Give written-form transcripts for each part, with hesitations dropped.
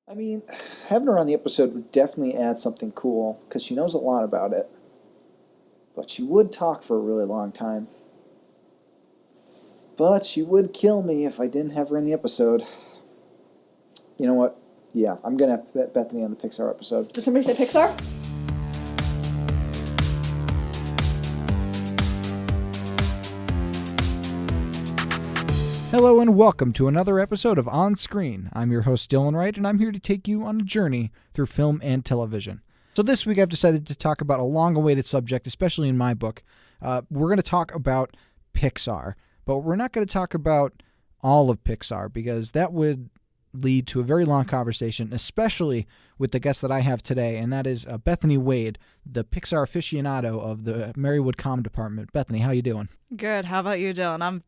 I mean, having her on the episode would definitely add something cool because she knows a lot about it. But she would talk for a really long time. But she would kill me if I didn't have her in the episode. You know what? Yeah, I'm gonna have Bethany on the Pixar episode. Does somebody say Pixar? Hello and welcome to another episode of On Screen. I'm your host Dylan Wright, and I'm here to take you on a journey through film and television. So this week I've decided to talk about a long-awaited subject, especially in my book. We're going to talk about Pixar, but we're not going to talk about all of Pixar because that would lead to a very long conversation, especially with the guest that I have today, and that is Bethany Wade, the Pixar aficionado of the Marywood Comm Department. Bethany, how you doing? Good. How about you, Dylan?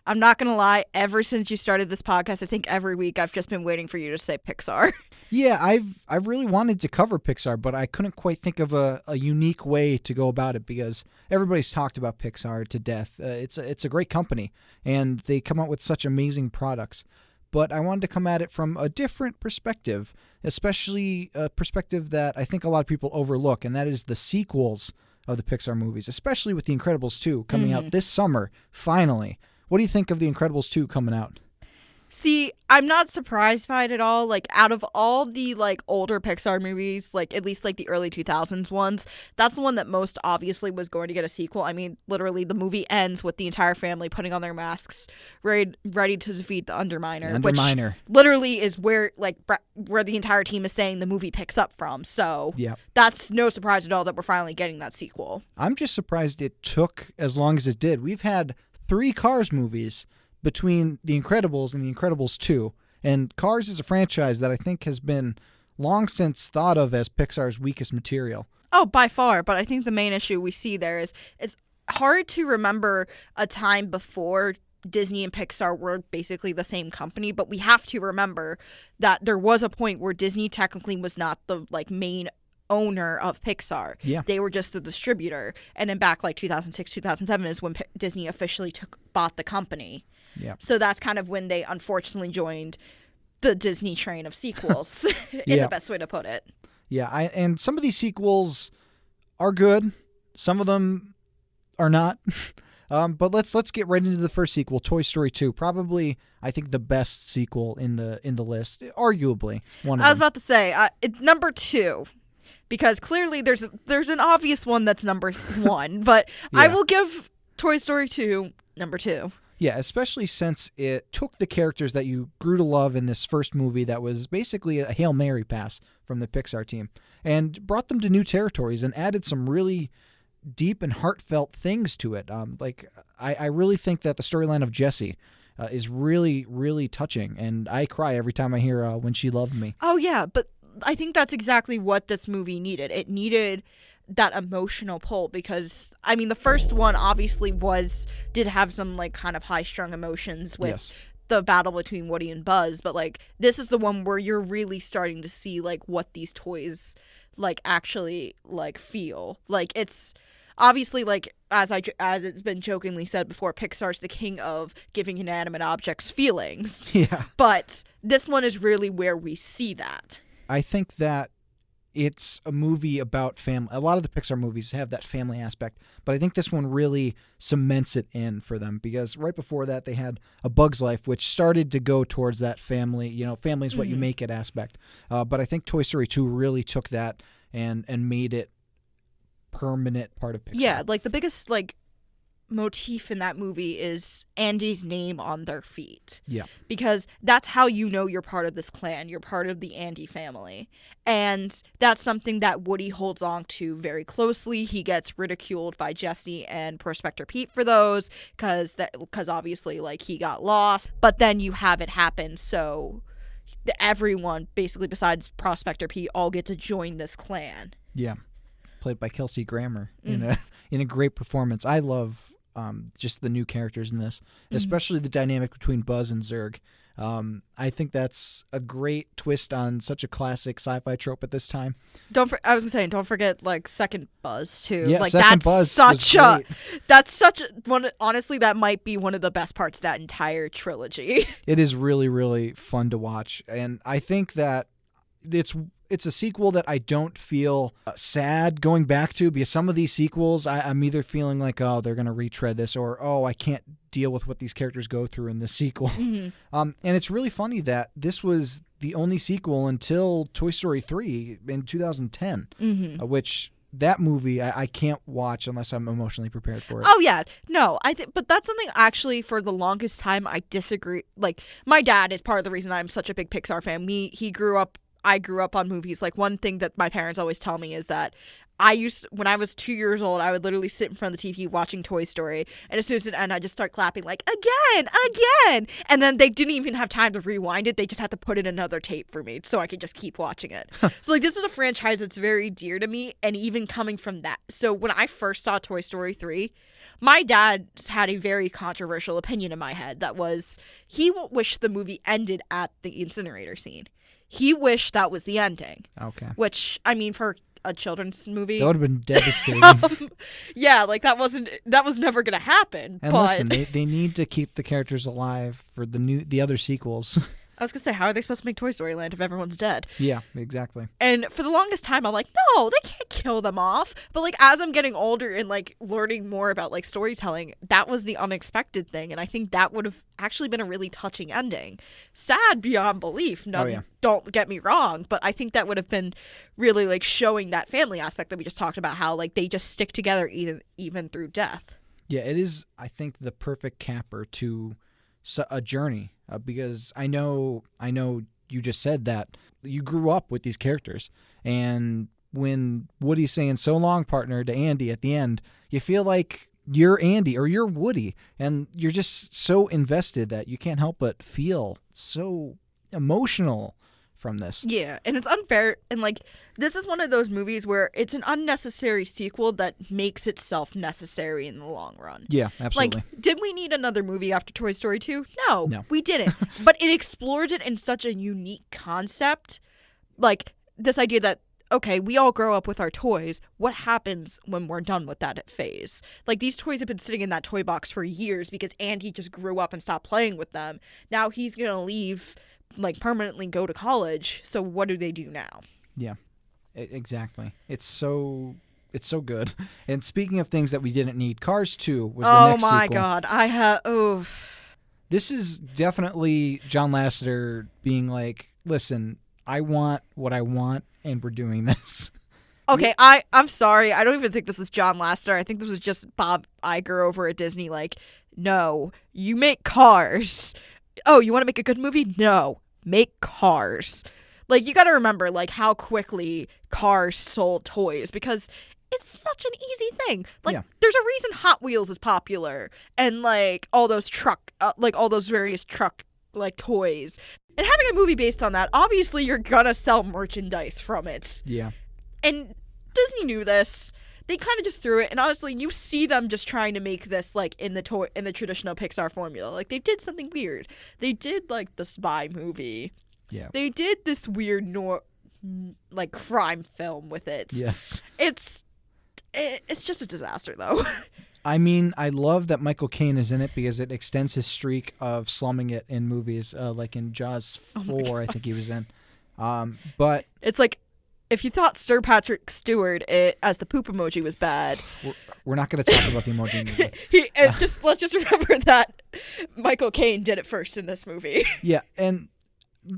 I'm not gonna lie. Ever since you started this podcast, I think every week I've just been waiting for you to say Pixar. Yeah, I've really wanted to cover Pixar, but I couldn't quite think of a unique way to go about it because everybody's talked about Pixar to death. It's a great company, and they come out with such amazing products. But I wanted to come at it from a different perspective, especially a perspective that I think a lot of people overlook, and that is the sequels of the Pixar movies, especially with The Incredibles 2 coming out this summer, finally. What do you think of The Incredibles 2 coming out? See, I'm not surprised by it at all. Like, out of all the, older Pixar movies, at least, the early 2000s ones, that's the one that most obviously was going to get a sequel. I mean, literally, the movie ends with the entire family putting on their masks, ready to defeat the Underminer. Underminer. Which literally is where the entire team is saying the movie picks up from. So, That's no surprise at all that we're finally getting that sequel. I'm just surprised it took as long as it did. We've had 3 Cars movies between The Incredibles and The Incredibles 2. And Cars is a franchise that I think has been long since thought of as Pixar's weakest material. Oh, by far. But I think the main issue we see there is it's hard to remember a time before Disney and Pixar were basically the same company. But we have to remember that there was a point where Disney technically was not the main owner of Pixar. Yeah. They were just the distributor. And then back 2006, 2007 is when Disney officially bought the company. Yeah. So that's kind of when they unfortunately joined the Disney train of sequels, in the best way to put it. Yeah, and some of these sequels are good. Some of them are not. But let's get right into the first sequel, Toy Story 2. Probably, I think, the best sequel in the list. Arguably, one of them. I was about to say, number 2. Because clearly there's an obvious one that's number 1. But Yeah. I will give Toy Story 2 number 2. Yeah, especially since it took the characters that you grew to love in this first movie that was basically a Hail Mary pass from the Pixar team and brought them to new territories and added some really deep and heartfelt things to it. I really think that the storyline of Jessie is really, really touching, and I cry every time I hear When She Loved Me. Oh, yeah, but I think that's exactly what this movie needed. It needed that emotional pull because, I mean, the first one obviously did have some, kind of high-strung emotions with the battle between Woody and Buzz, but, this is the one where you're really starting to see, what these toys, actually, feel. It's obviously, as it's been jokingly said before, Pixar's the king of giving inanimate objects feelings. Yeah. But this one is really where we see that. I think that it's a movie about family. A lot of the Pixar movies have that family aspect, but I think this one really cements it in for them because right before that they had A Bug's Life, which started to go towards that family, family is what you make it aspect. But I think Toy Story 2 really took that and made it permanent part of Pixar. Yeah, the biggest, motif in that movie is Andy's name on their feet. Yeah. Because that's how you know you're part of this clan. You're part of the Andy family. And that's something that Woody holds on to very closely. He gets ridiculed by Jesse and Prospector Pete for those because obviously, he got lost. But then you have it happen so everyone, basically besides Prospector Pete, all get to join this clan. Yeah. Played by Kelsey Grammer in a great performance. I love just the new characters in this, especially the dynamic between Buzz and Zurg. I think that's a great twist on such a classic sci-fi trope at this time. I was gonna say, don't forget like Second Buzz too. Yeah, like Second that's Buzz such was a great. that's such a one. Honestly, that might be one of the best parts of that entire trilogy. It is really, really fun to watch, and I think that it's a sequel that I don't feel sad going back to, because some of these sequels I'm either feeling like, oh, they're going to retread this, or oh, I can't deal with what these characters go through in this sequel. Mhm. And it's really funny that this was the only sequel until Toy Story 3 in 2010, Mhm. which that movie I can't watch unless I'm emotionally prepared for it. Oh yeah, no, but that's something actually for the longest time I disagree. Like my dad is part of the reason I'm such a big Pixar fan. I grew up on movies. Like one thing that my parents always tell me is that when I was 2 years old, I would literally sit in front of the TV watching Toy Story, and as soon as it ended, I just start clapping like again, and then they didn't even have time to rewind it. They just had to put in another tape for me so I could just keep watching it. So like this is a franchise that's very dear to me, and even coming from that. So when I first saw Toy Story 3, my dad had a very controversial opinion in my head that was he wished the movie ended at the incinerator scene. He wished that was the ending. Okay. Which, I mean, for a children's movie, That would have been devastating. yeah, like that was never gonna happen. And but listen, they need to keep the characters alive for the other sequels. I was gonna say, how are they supposed to make Toy Story Land if everyone's dead? Yeah, exactly. And for the longest time, I'm like, no, they can't kill them off. But like as I'm getting older and like learning more about like storytelling, that was the unexpected thing, and I think that would have actually been a really touching ending. Sad beyond belief. No, yeah. Don't get me wrong, but I think that would have been really like showing that family aspect that we just talked about, how like they just stick together even through death. Yeah, it is, I think, the perfect capper to a journey, because I know you just said that you grew up with these characters, and when Woody's saying "so long, partner" to Andy at the end, you feel like you're Andy or you're Woody, and you're just so invested that you can't help but feel so emotional from this. Yeah, and it's unfair, and like this is one of those movies where it's an unnecessary sequel that makes itself necessary in the long run. Yeah, absolutely. Like, did we need another movie after Toy Story 2? No, we didn't. But it explored it in such a unique concept, like this idea that, okay, we all grow up with our toys. What happens when we're done with that phase? Like, these toys have been sitting in that toy box for years because Andy just grew up and stopped playing with them. Now he's going to leave, like, permanently go to college. So what do they do now? Yeah, exactly. It's so good. And speaking of things that we didn't need, Cars 2 was the next sequel. Oh my god. This is definitely John Lasseter being like, listen, I want what I want, and we're doing this. Okay, I'm sorry. I don't even think this is John Lasseter. I think this was just Bob Iger over at Disney. Like, no, you make Cars. Oh, you want to make a good movie? No, make Cars. Like, you got to remember, like, how quickly Cars sold toys, because it's such an easy thing. Like, There's a reason Hot Wheels is popular, and like all those various truck like toys. And having a movie based on that, obviously you're gonna sell merchandise from it. Yeah. And Disney knew this. They kind of just threw it, and honestly, you see them just trying to make this like in the traditional Pixar formula. Like, they did something weird. They did like the spy movie. Yeah. They did this weird like crime film with it. Yes. It's just a disaster, though. I mean, I love that Michael Caine is in it because it extends his streak of slumming it in movies, like in Jaws 4, I think he was in. But it's like, if you thought Sir Patrick Stewart as the poop emoji was bad, we're not going to talk about the emoji movie. Let's just remember that Michael Caine did it first in this movie. Yeah, and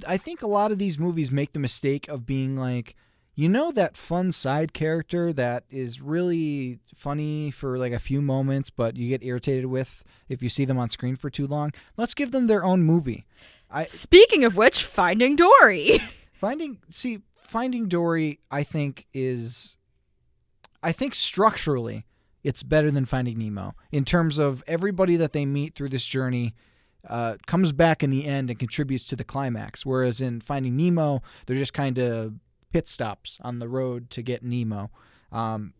I think a lot of these movies make the mistake of being like, you know, that fun side character that is really funny for like a few moments, but you get irritated with if you see them on screen for too long? Let's give them their own movie. Speaking of which, Finding Dory. Finding Dory, I think structurally it's better than Finding Nemo in terms of everybody that they meet through this journey comes back in the end and contributes to the climax. Whereas in Finding Nemo, they're just kind of pit stops on the road to get Nemo.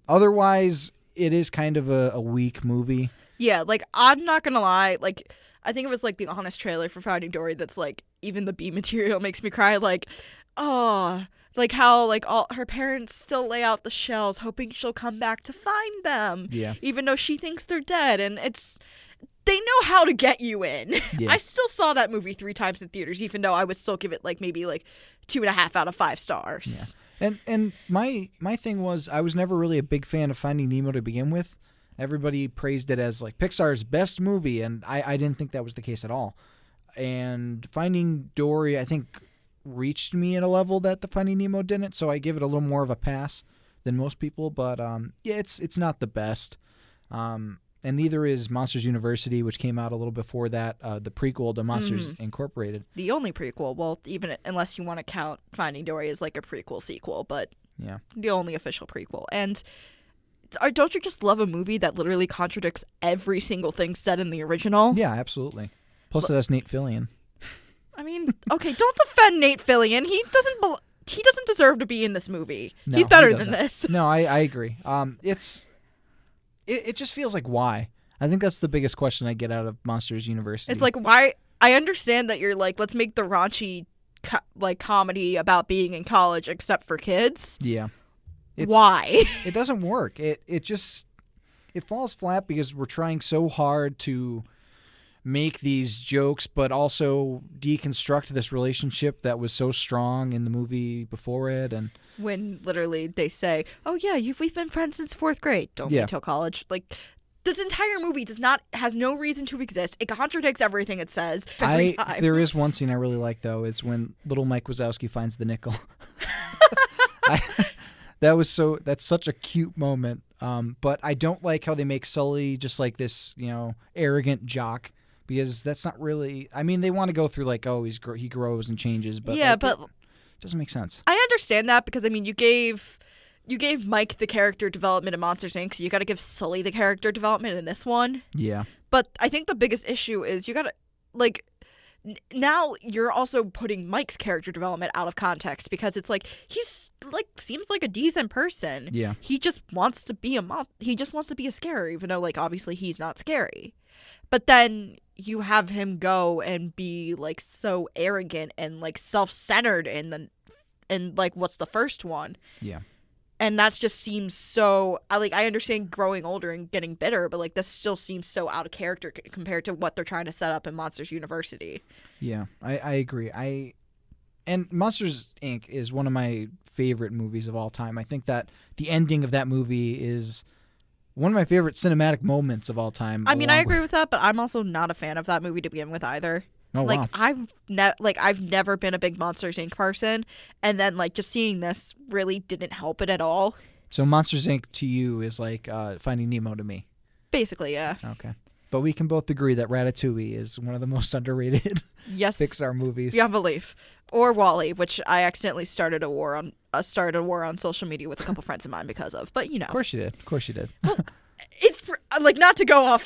Otherwise, it is kind of a weak movie. Yeah, like, I'm not gonna lie, like, I think it was like the honest trailer for Finding Dory that's like, even the B material makes me cry. Like, oh, like how like all her parents still lay out the shells, hoping she'll come back to find them. Yeah. Even though she thinks they're dead, and they know how to get you in. Yeah. I still saw that movie 3 times in theaters, even though I would still give it like maybe like 2.5 out of 5 stars. Yeah. And my thing was, I was never really a big fan of Finding Nemo to begin with. Everybody praised it as like Pixar's best movie, and I didn't think that was the case at all. And Finding Dory, I think, reached me at a level that the Finding Nemo didn't, so I give it a little more of a pass than most people. But yeah, it's not the best. And neither is Monsters University, which came out a little before that, the prequel to Monsters Incorporated. The only prequel, well, even unless you want to count Finding Dory as like a prequel sequel, but yeah, the only official prequel. And don't you just love a movie that literally contradicts every single thing said in the original? Yeah, absolutely. Plus it has Nate Fillion. I mean, okay, don't defend Nate Fillion. He doesn't deserve to be in this movie. No, he's better he than doesn't. this. No, I agree. It just feels like, why? I think that's the biggest question I get out of Monsters University. It's like, why? I understand that you're like, let's make the raunchy comedy about being in college except for kids. Yeah. Why? It doesn't work. It falls flat because we're trying so hard to make these jokes, but also deconstruct this relationship that was so strong in the movie before it. And when literally they say, "Oh yeah, we've been friends since 4th grade. Don't wait till college." Like, this entire movie has no reason to exist. It contradicts everything it says every time. There is one scene I really like though. It's when little Mike Wazowski finds the nickel. That's such a cute moment. But I don't like how they make Sully just like this, arrogant jock, because that's not really. I mean, they want to go through like, oh, he grows and changes, but but it doesn't make sense. I understand that, because I mean, you gave Mike the character development in Monsters Inc., so you got to give Sully the character development in this one. Yeah. But I think the biggest issue is you got to like. Now you're also putting Mike's character development out of context, because it's like he's like seems like a decent person. Yeah. He just wants to be he just wants to be a scary, even though like obviously he's not scary. But then you have him go and be like so arrogant and like self-centered in like what's the first one? Yeah. And that just seems so, I understand growing older and getting bitter, but like this still seems so out of character compared to what they're trying to set up in Monsters University. Yeah, I agree. And Monsters, Inc. is one of my favorite movies of all time. I think that the ending of that movie is one of my favorite cinematic moments of all time. I mean, I agree with that, but I'm also not a fan of that movie to begin with either. Oh, like, wow. I've never been a big Monsters Inc. person, and then like just seeing this really didn't help it at all. So Monsters Inc. to you is like Finding Nemo to me. Basically, yeah. Okay. But we can both agree that Ratatouille is one of the most underrated Pixar movies. Beyond belief. Or WALL-E, which I accidentally started a war on social media with a couple friends of mine because of. But Of course you did. Well, it's like, not to go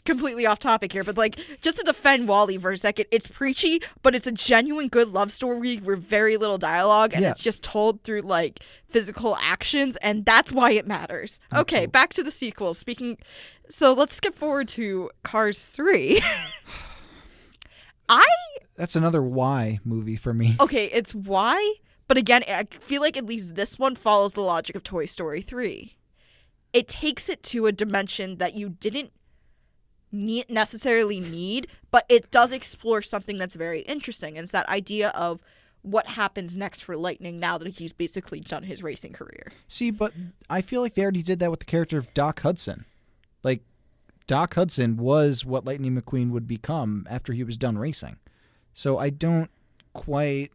completely off topic here, but like just to defend WALL-E for a second, it's preachy, but it's a genuine good love story with very little dialogue, and it's just told through like physical actions, and that's why it matters. Absolutely. Okay, back to the sequels. So let's skip forward to Cars 3. That's another why movie for me. Okay, it's why, but again, I feel like at least this one follows the logic of Toy Story 3. It takes it to a dimension that you didn't necessarily need, but it does explore something that's very interesting, and it's that idea of what happens next for Lightning now that he's basically done his racing career. See, but I feel like they already did that with the character of Doc Hudson. Like, Doc Hudson was what Lightning McQueen would become after he was done racing. So I don't quite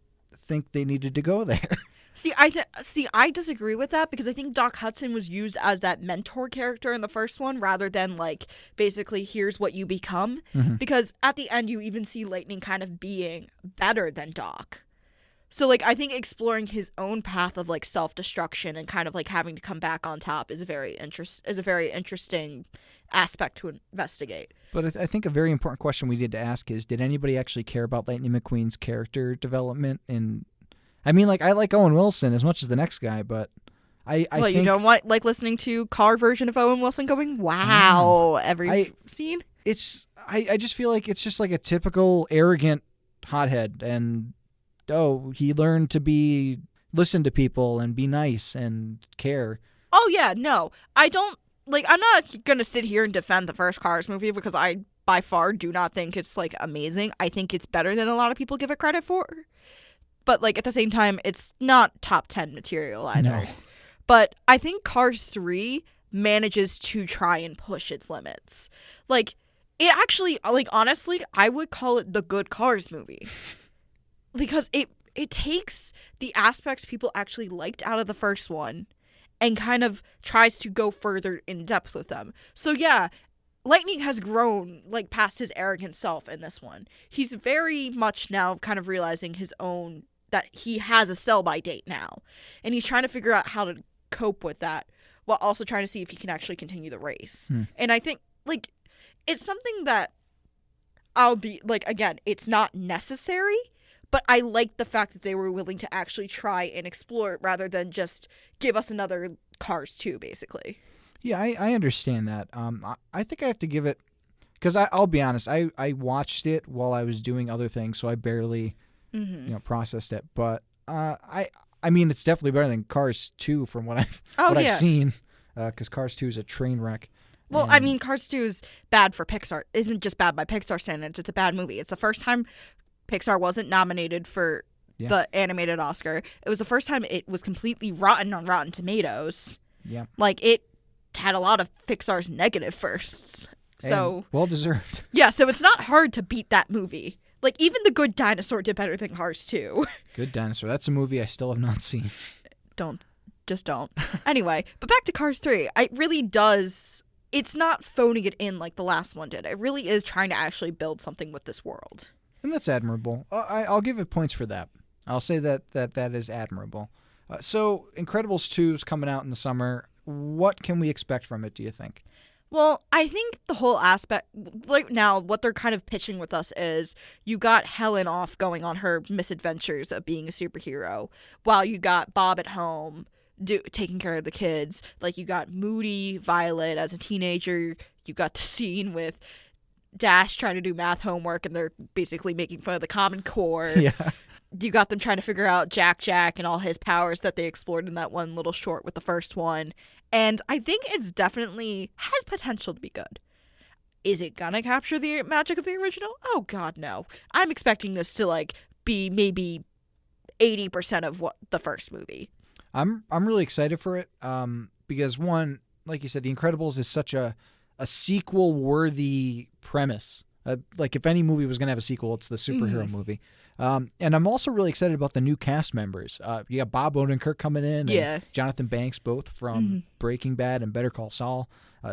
think they needed to go there. See, I disagree with that, because I think Doc Hudson was used as that mentor character in the first one rather than like basically here's what you become. Mm-hmm. Because at the end you even see Lightning kind of being better than Doc. So like I think exploring his own path of like self-destruction and kind of like having to come back on top is a very interesting aspect to investigate. But I think a very important question we need to ask is, did anybody actually care about Lightning McQueen's character development? I mean, like, I like Owen Wilson as much as the next guy, but I think... you don't want, like, listening to car version of Owen Wilson going, wow, every scene? I just feel like it's just like a typical arrogant hothead, and he learned to listen to people and be nice and care. Oh yeah, no. I don't I'm not going to sit here and defend the first Cars movie because I by far do not think it's amazing. I think it's better than a lot of people give it credit for. But at the same time, it's not top 10 material either. No. But I think Cars 3 manages to try and push its limits. It actually, honestly, I would call it the good Cars movie. Because it takes the aspects people actually liked out of the first one and kind of tries to go further in depth with them. So yeah, Lightning has grown past his arrogant self in this one. He's very much now kind of realizing his own, that he has a sell-by date now. And he's trying to figure out how to cope with that while also trying to see if he can actually continue the race. And I think, it's something that I'll be, again, it's not necessary, but I like the fact that they were willing to actually try and explore it rather than just give us another Cars 2, basically. Yeah, I understand that. I think I have to give it, because I'll be honest, I watched it while I was doing other things, so I barely processed it. But I mean, it's definitely better than Cars 2 from what I've seen, because Cars 2 is a train wreck. Well, I mean, Cars 2 is bad for Pixar. Isn't just bad by Pixar standards. It's a bad movie. It's the first time Pixar wasn't nominated for the animated Oscar. It was the first time it was completely rotten on Rotten Tomatoes. Yeah. It had a lot of Pixar's negative firsts. So and well deserved. Yeah, so it's not hard to beat that movie. Even The Good Dinosaur did better than Cars 2. Good Dinosaur. That's a movie I still have not seen. Just don't. Anyway, but back to Cars 3. It really does. It's not phoning it in like the last one did. It really is trying to actually build something with this world. And that's admirable. I'll give it points for that. I'll say that is admirable. So Incredibles 2 is coming out in the summer. What can we expect from it, do you think? Well, I think the whole aspect, right now, what they're kind of pitching with us is you got Helen off going on her misadventures of being a superhero, while you got Bob at home taking care of the kids. You got moody Violet as a teenager. You got the scene with Dash trying to do math homework, and they're basically making fun of the Common Core. Yeah. You got them trying to figure out Jack and all his powers that they explored in that one little short with the first one. And I think it's definitely has potential to be good. Is it gonna capture the magic of the original? Oh God, no. I'm expecting this to be maybe 80% of what the first movie. I'm really excited for it because one, like you said, The Incredibles is such a sequel-worthy premise. If any movie was going to have a sequel, it's the superhero movie. And I'm also really excited about the new cast members. You got Bob Odenkirk coming in, and Jonathan Banks, both from Breaking Bad and Better Call Saul,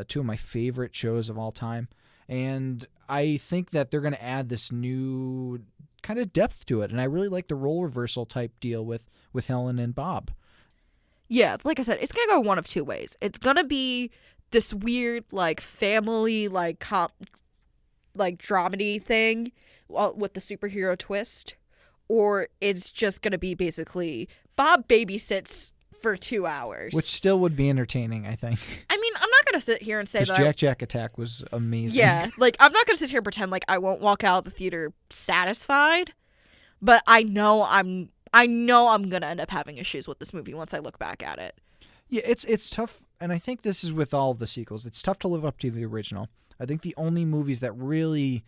two of my favorite shows of all time. And I think that they're going to add this new kind of depth to it. And I really like the role reversal type deal with Helen and Bob. Yeah, like I said, it's going to go one of two ways. It's going to be this weird, family, dramedy thing with the superhero twist, or it's just going to be basically Bob babysits for 2 hours. Which still would be entertaining, I think. I mean, I'm not going to sit here and say that Jack Attack was amazing. Yeah, I'm not going to sit here and pretend I won't walk out of the theater satisfied, but I know I'm going to end up having issues with this movie once I look back at it. Yeah, it's tough, and I think this is with all of the sequels. It's tough to live up to the original. I think the only movies that really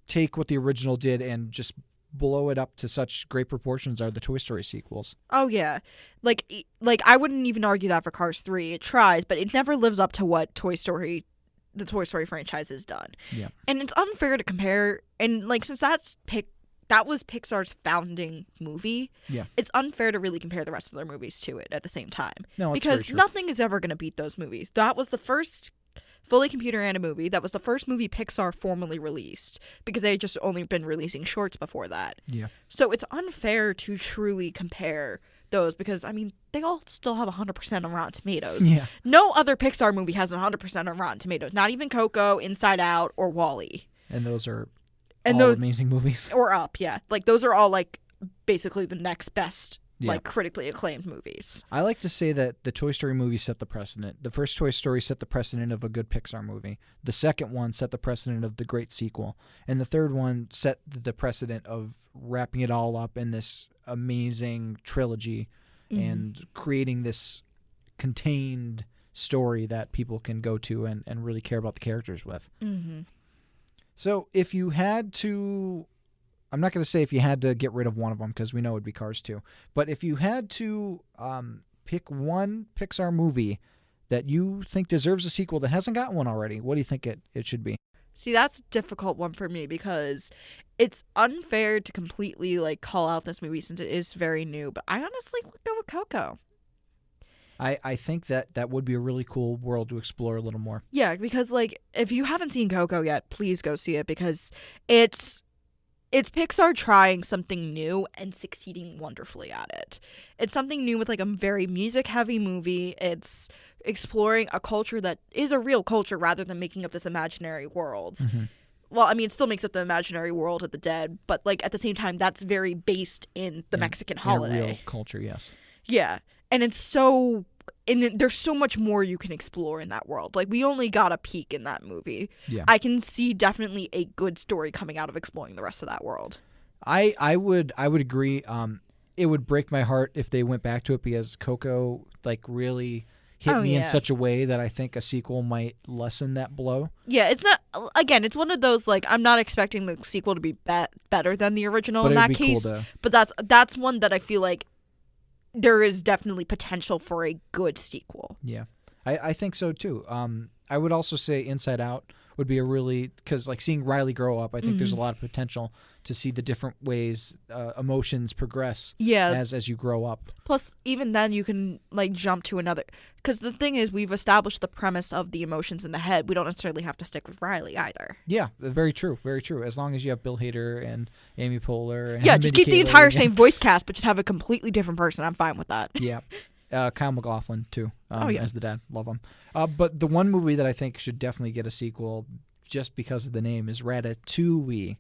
take what the original did and just blow it up to such great proportions are the Toy Story sequels. Oh yeah. I wouldn't even argue that for Cars 3. It tries, but it never lives up to what the Toy Story franchise has done. Yeah. And it's unfair to compare, and since that was Pixar's founding movie, it's unfair to really compare the rest of their movies to it at the same time. No, it's because very true. Nothing is ever going to beat those movies. That was the first fully computer-animated movie. That was the first movie Pixar formally released, because they had just only been releasing shorts before that. Yeah. So it's unfair to truly compare those, because, they all still have 100% on Rotten Tomatoes. Yeah. No other Pixar movie has 100% on Rotten Tomatoes. Not even Coco, Inside Out, or WALL-E. And those are all amazing movies. Or Up, yeah. Those are all, basically the next best Yeah. like critically acclaimed movies. I like to say that the Toy Story movies set the precedent. The first Toy Story set the precedent of a good Pixar movie. The second one set the precedent of the great sequel. And the third one set the precedent of wrapping it all up in this amazing trilogy and creating this contained story that people can go to and really care about the characters with. Mm-hmm. So if you had to... I'm not going to say if you had to get rid of one of them because we know it would be Cars 2. But if you had to pick one Pixar movie that you think deserves a sequel that hasn't got one already, what do you think it should be? See, that's a difficult one for me because it's unfair to completely like call out this movie since it is very new. But I honestly would go with Coco. I think that would be a really cool world to explore a little more. Yeah, because like if you haven't seen Coco yet, please go see it because it's Pixar trying something new and succeeding wonderfully at it. It's something new with like a very music-heavy movie. It's exploring a culture that is a real culture rather than making up this imaginary world. Mm-hmm. Well, I mean, it still makes up the imaginary world of the dead, but like at the same time, that's very based in the Mexican holiday. In a real culture, yes. Yeah, and it's so... And there's so much more you can explore in that world. Like, we only got a peek in that movie. Yeah. I can see definitely a good story coming out of exploring the rest of that world. I would agree. It would break my heart if they went back to it because Coco like really hit me in such a way that I think a sequel might lessen that blow. Yeah, it's not... Again, it's one of those, like, I'm not expecting the sequel to be better than the original But in it'd that be case. cool to... But that's one that I feel like there is definitely potential for a good sequel. Yeah, I think so too. I would also say Inside Out would be a really, because like seeing Riley grow up, I think there's a lot of potential to see the different ways emotions progress as you grow up. Plus, even then you can like jump to another, because the thing is we've established the premise of the emotions in the head. We don't necessarily have to stick with Riley either. Yeah, very true, very true. As long as you have Bill Hader and Amy Poehler. And just keep the entire same voice cast, but just have a completely different person. I'm fine with that. Yeah. Kyle MacLachlan too, yeah. as the dad. Love him. But the one movie that I think should definitely get a sequel, just because of the name, is Ratatouille.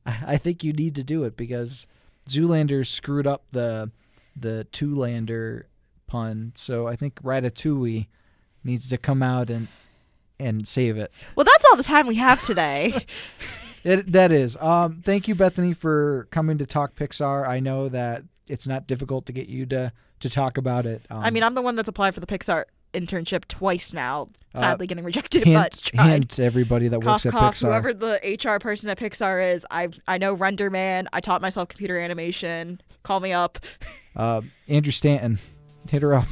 I think you need to do it because Zoolander screwed up the two-lander pun. So I think Ratatouille needs to come out and save it. Well, that's all the time we have today. That is. Thank you, Bethany, for coming to talk Pixar. I know that it's not difficult to get you to talk about it. I mean, I'm the one that's applied for the Pixar internship twice now, sadly getting rejected. Hint everybody that works at Pixar. Whoever the HR person at Pixar is, I know Render Man. I taught myself computer animation. Call me up. Andrew Stanton, hit her up.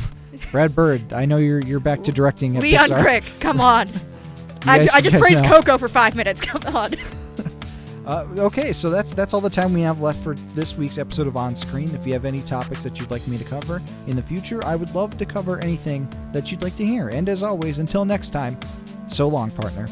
Brad Bird, I know you're back to directing at Leon Pixar. Crick, come on. I just praised Coco for 5 minutes. Come on. Okay, so that's all the time we have left for this week's episode of On Screen. If you have any topics that you'd like me to cover in the future, I would love to cover anything that you'd like to hear. And as always, until next time, so long, partner.